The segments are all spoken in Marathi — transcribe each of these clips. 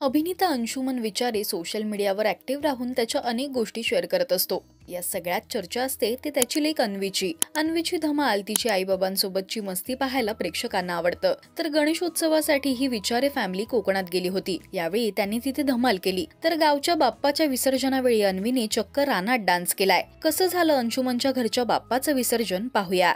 अभिनेता अंशुमन विचारे सोशल मीडियावर ऍक्टिव्ह राहून त्याच्या अनेक गोष्टी शेअर करत असतो। या सगळ्यात चर्चा असते ते त्याची लेक अन्वीची धमाल, तिची आईबाबांसोबतची मस्ती पाहायला प्रेक्षकांना आवडतं। तर गणेशोत्सवासाठी ही विचारे फॅमिली कोकणात गेली होती। यावेळी त्यांनी तिथे धमाल केली। तर गावच्या बाप्पाच्या विसर्जनावेळी अन्वीने चक्क रानात डान्स केलाय। कसं झालं अंशुमनच्या घरच्या बाप्पाचं विसर्जन, पाहूया।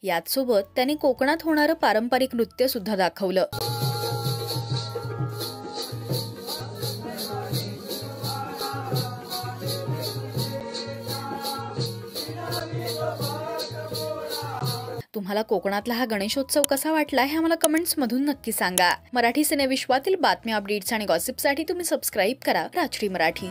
याच सोबत त्यांनी कोकणात होणारं पारंपरिक नृत्य सुद्धा दाखवलं। तुम्हाला कोकणातला हा गणेशोत्सव कसा वाटला हे आम्हाला कमेंट्स मधून नक्की सांगा। मराठी सिनेविश्वातील बातम्या, अपडेट्स आणि गॉसिपसाठी तुम्ही सबस्क्राइब करा राजश्री मराठी।